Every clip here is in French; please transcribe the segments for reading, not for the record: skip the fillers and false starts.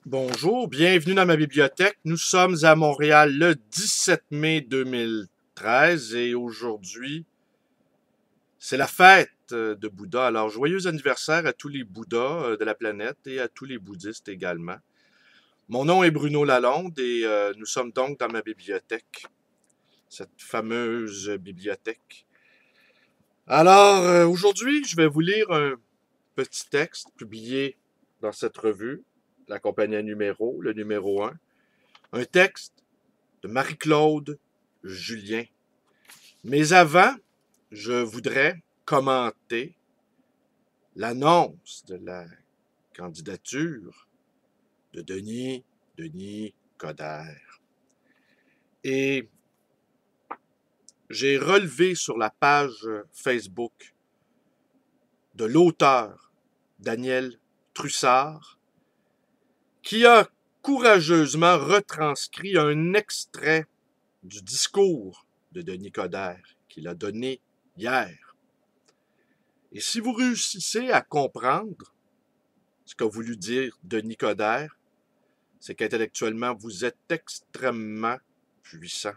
Bonjour, bienvenue dans ma bibliothèque. Nous sommes à Montréal le 17 mai 2013 et aujourd'hui, c'est la fête de Bouddha. Alors, joyeux anniversaire à tous les Bouddhas de la planète et à tous les bouddhistes également. Mon nom est Bruno Lalonde et nous sommes donc dans ma bibliothèque, cette fameuse bibliothèque. Alors, aujourd'hui, je vais vous lire un petit texte publié dans cette revue, la compagnie à numéro, le numéro un texte de Marie-Claude Julien. Mais avant, je voudrais commenter l'annonce de la candidature de Denis Coderre. Et j'ai relevé sur la page Facebook de l'auteur Daniel Trussard qui a courageusement retranscrit un extrait du discours de Denis Coderre qu'il a donné hier. Et si vous réussissez à comprendre ce qu'a voulu dire Denis Coderre, c'est qu'intellectuellement, vous êtes extrêmement puissant.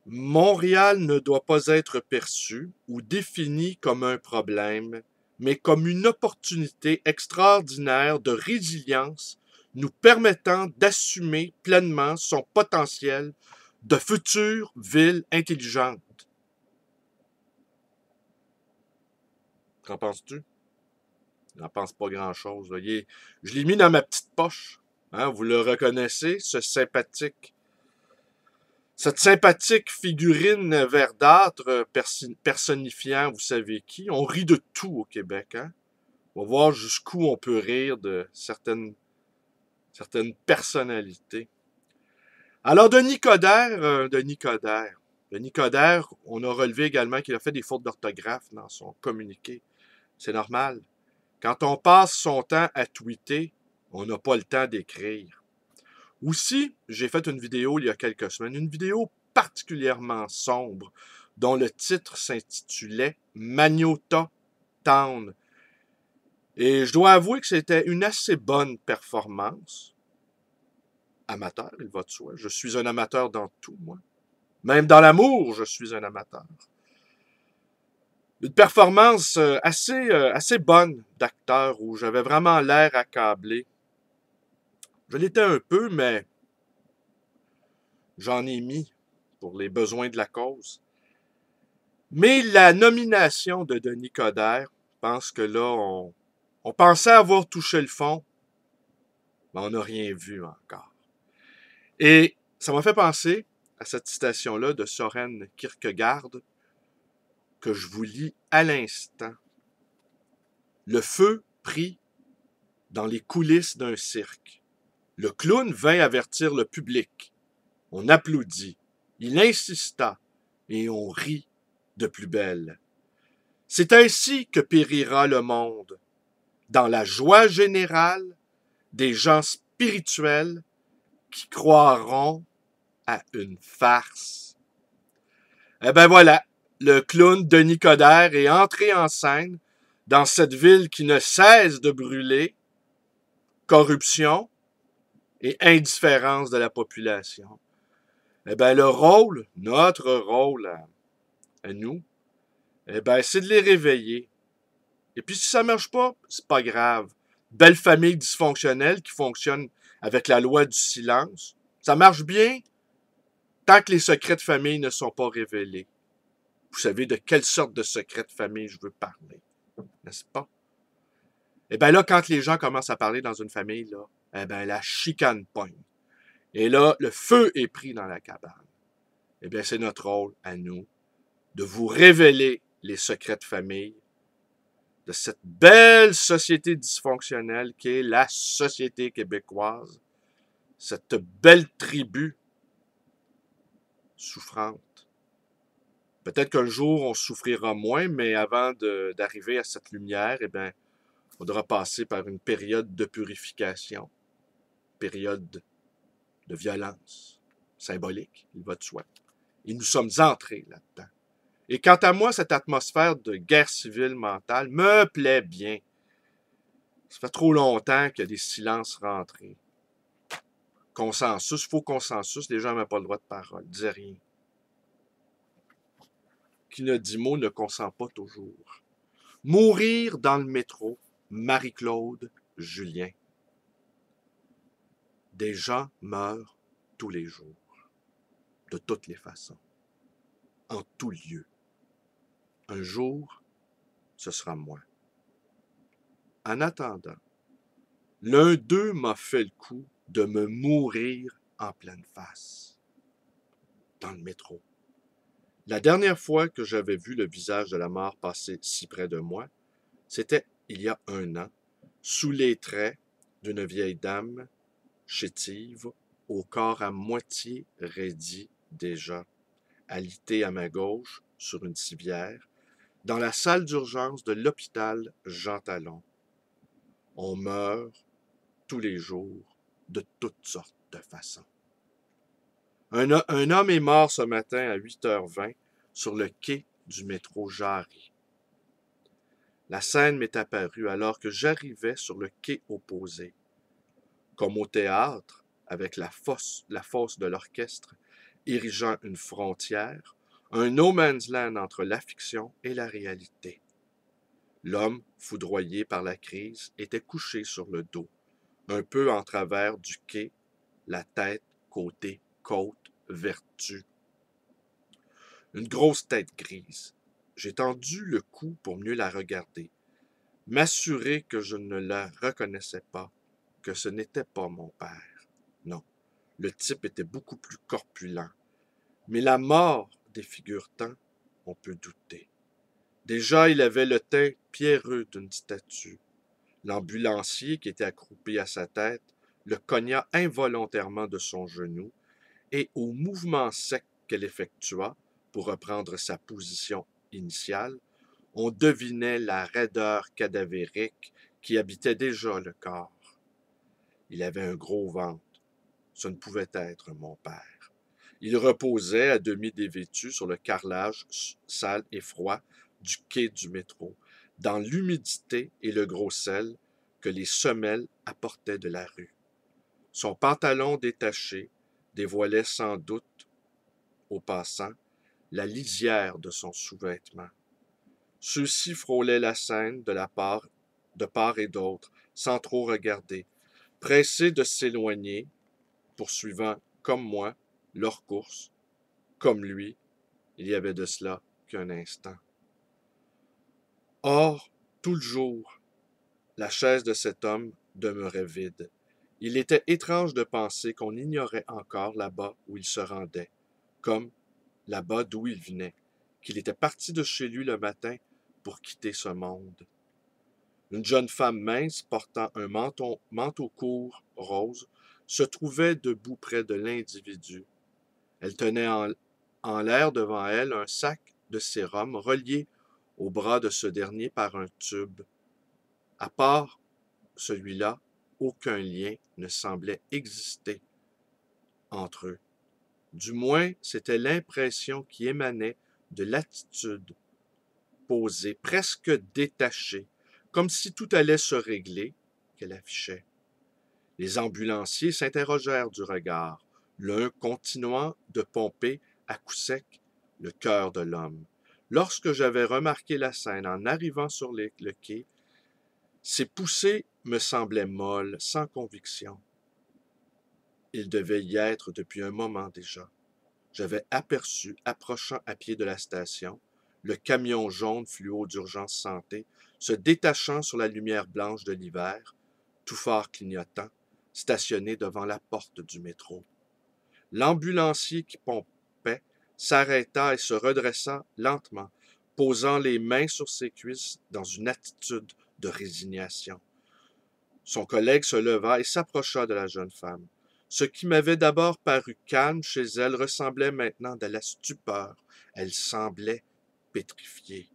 Montréal ne doit pas être perçu ou défini comme un problème, mais comme une opportunité extraordinaire de résilience nous permettant d'assumer pleinement son potentiel de future ville intelligente. Qu'en penses-tu? J'en pense pas grand-chose. Je l'ai mis dans ma petite poche. Hein, vous le reconnaissez, cette sympathique figurine verdâtre personnifiant, vous savez qui. On rit de tout au Québec. Hein? On va voir jusqu'où on peut rire de certaines personnalités. Alors, Denis Coderre, on a relevé également qu'il a fait des fautes d'orthographe dans son communiqué. C'est normal. Quand on passe son temps à tweeter, on n'a pas le temps d'écrire. Aussi, j'ai fait une vidéo il y a quelques semaines, une vidéo particulièrement sombre, dont le titre s'intitulait Magnota Town. Et je dois avouer que c'était une assez bonne performance. Amateur, il va de soi. Je suis un amateur dans tout, moi. Même dans l'amour, je suis un amateur. Une performance assez bonne d'acteur où j'avais vraiment l'air accablé. Je l'étais un peu, mais j'en ai mis pour les besoins de la cause. Mais la nomination de Denis Coderre, je pense que là, on pensait avoir touché le fond, mais on n'a rien vu encore. Et ça m'a fait penser à cette citation-là de Søren Kierkegaard que je vous lis à l'instant. Le feu prit dans les coulisses d'un cirque. Le clown vint avertir le public. On applaudit. Il insista et on rit de plus belle. C'est ainsi que périra le monde, dans la joie générale des gens spirituels qui croiront à une farce. Eh ben voilà, le clown Denis Coderre est entré en scène dans cette ville qui ne cesse de brûler, corruption et indifférence de la population. Eh ben notre rôle à nous, eh ben c'est de les réveiller. Et puis si ça marche pas, c'est pas grave. Belle famille dysfonctionnelle qui fonctionne avec la loi du silence. Ça marche bien tant que les secrets de famille ne sont pas révélés. Vous savez de quelle sorte de secret de famille je veux parler, n'est-ce pas? Eh bien là, quand les gens commencent à parler dans une famille, là, eh bien la chicane pogne. Et là, le feu est pris dans la cabane. Eh bien, c'est notre rôle à nous de vous révéler les secrets de famille de cette belle société dysfonctionnelle qui est la société québécoise, cette belle tribu souffrante. Peut-être qu'un jour, on souffrira moins, mais avant d'arriver à cette lumière, eh bien, il faudra passer par une période de purification, période de violence symbolique, il va de soi. Et nous sommes entrés là-dedans. Et quant à moi, cette atmosphère de guerre civile mentale me plaît bien. Ça fait trop longtemps qu'il y a des silences rentrés. Consensus, faux consensus, les gens n'ont pas le droit de parole, disent rien. Qui ne dit mot ne consent pas toujours. Mourir dans le métro, Marie-Claude Julien. Des gens meurent tous les jours, de toutes les façons, en tout lieu. Un jour, ce sera moi. En attendant, l'un d'eux m'a fait le coup de me mourir en pleine face, dans le métro. La dernière fois que j'avais vu le visage de la mort passer si près de moi, c'était il y a 1 an, sous les traits d'une vieille dame chétive, au corps à moitié raidi déjà, alitée à ma gauche sur une civière, dans la salle d'urgence de l'hôpital Jean Talon. On meurt tous les jours de toutes sortes de façons. Un homme est mort ce matin à 8h20 sur le quai du métro Jarry. La scène m'est apparue alors que j'arrivais sur le quai opposé. Comme au théâtre, avec la fosse de l'orchestre érigeant une frontière, un no man's land entre la fiction et la réalité. L'homme, foudroyé par la crise, était couché sur le dos, un peu en travers du quai, la tête côté côte vertu. Une grosse tête grise. J'ai tendu le cou pour mieux la regarder, m'assurer que je ne la reconnaissais pas, que ce n'était pas mon père. Non, le type était beaucoup plus corpulent. Mais la mort défigure tant, on peut douter. Déjà, il avait le teint pierreux d'une statue. L'ambulancier, qui était accroupi à sa tête, le cogna involontairement de son genou, et au mouvement sec qu'elle effectua pour reprendre sa position initiale, on devinait la raideur cadavérique qui habitait déjà le corps. Il avait un gros ventre. Ce ne pouvait être mon père. Il reposait à demi dévêtu sur le carrelage sale et froid du quai du métro, dans l'humidité et le gros sel que les semelles apportaient de la rue. Son pantalon détaché dévoilait sans doute, aux passants, la lisière de son sous-vêtement. Ceux-ci frôlaient la scène de part et d'autre, sans trop regarder, pressés de s'éloigner, poursuivant, comme moi, leur course, comme lui, il y avait de cela qu'un instant. Or, tout le jour, la chaise de cet homme demeurait vide. Il était étrange de penser qu'on ignorait encore là-bas où il se rendait, comme là-bas d'où il venait, qu'il était parti de chez lui le matin pour quitter ce monde. Une jeune femme mince portant un manteau court rose se trouvait debout près de l'individu. Elle tenait en l'air devant elle un sac de sérum relié au bras de ce dernier par un tube. À part celui-là, aucun lien ne semblait exister entre eux. Du moins, c'était l'impression qui émanait de l'attitude posée, presque détachée, comme si tout allait se régler, qu'elle affichait. Les ambulanciers s'interrogèrent du regard, l'un continuant de pomper à coup sec le cœur de l'homme. Lorsque j'avais remarqué la scène en arrivant sur le quai, ses poussées me semblaient molles, sans conviction. Il devait y être depuis un moment déjà. J'avais aperçu, approchant à pied de la station, le camion jaune fluo d'urgence santé se détachant sur la lumière blanche de l'hiver, tout fort clignotant, stationné devant la porte du métro. L'ambulancier qui pompait s'arrêta et se redressa lentement, posant les mains sur ses cuisses dans une attitude de résignation. Son collègue se leva et s'approcha de la jeune femme. Ce qui m'avait d'abord paru calme chez elle ressemblait maintenant de la stupeur. Elle semblait pétrifiée.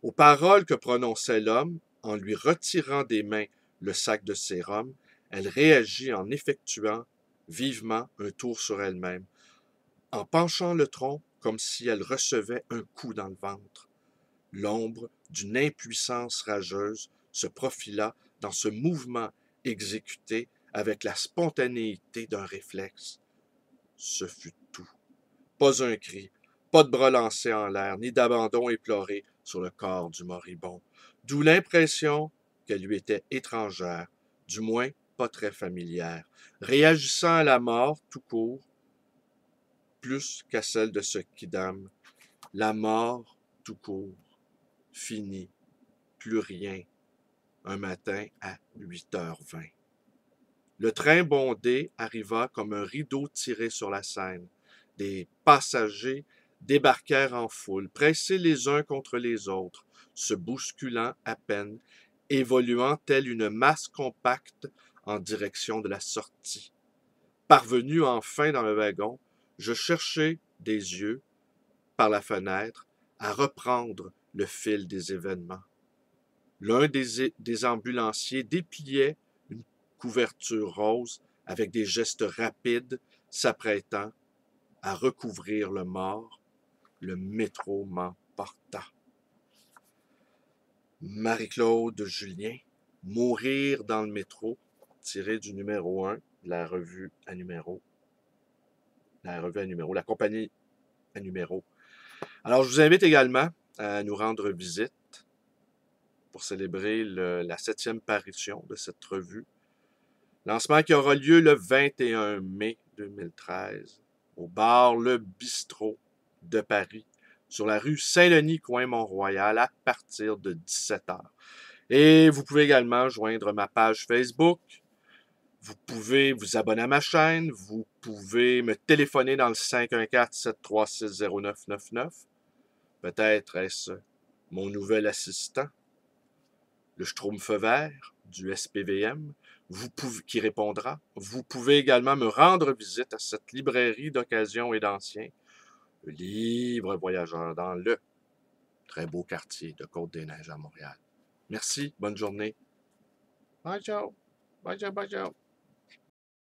Aux paroles que prononçait l'homme, en lui retirant des mains le sac de sérum, elle réagit en effectuant vivement un tour sur elle-même, en penchant le tronc comme si elle recevait un coup dans le ventre. L'ombre d'une impuissance rageuse se profila dans ce mouvement exécuté avec la spontanéité d'un réflexe. Ce fut tout. Pas un cri, pas de bras lancés en l'air, ni d'abandon éploré sur le corps du moribond. D'où l'impression qu'elle lui était étrangère, du moins pas très familière, réagissant à la mort tout court, plus qu'à celle de ce quidam. La mort tout court, fini, plus rien, un matin à 8h20. Le train bondé arriva comme un rideau tiré sur la Seine. Des passagers débarquèrent en foule, pressés les uns contre les autres, se bousculant à peine, évoluant telle une masse compacte en direction de la sortie. Parvenu enfin dans le wagon, je cherchai des yeux, par la fenêtre, à reprendre le fil des événements. L'un des ambulanciers dépliait une couverture rose avec des gestes rapides, s'apprêtant à recouvrir le mort. Le métro m'emporta. Marie-Claude Julien, Mourir dans le métro, tiré du numéro 1 de la revue à numéro, la compagnie à numéro. Alors, je vous invite également à nous rendre visite pour célébrer la 7e parution de cette revue. Lancement qui aura lieu le 21 mai 2013 au bar Le Bistrot de Paris, sur la rue Saint-Denis, coin Mont-Royal, à partir de 17h. Et vous pouvez également joindre ma page Facebook. Vous pouvez vous abonner à ma chaîne. Vous pouvez me téléphoner dans le 514-736-0999. Peut-être est-ce mon nouvel assistant, le Schtroumpf vert du SPVM, qui répondra. Vous pouvez également me rendre visite à cette librairie d'occasion et d'anciens, le Livre Voyageur, dans le très beau quartier de Côte-des-Neiges à Montréal. Merci, bonne journée. Bye, ciao. Bye, ciao, bye, ciao.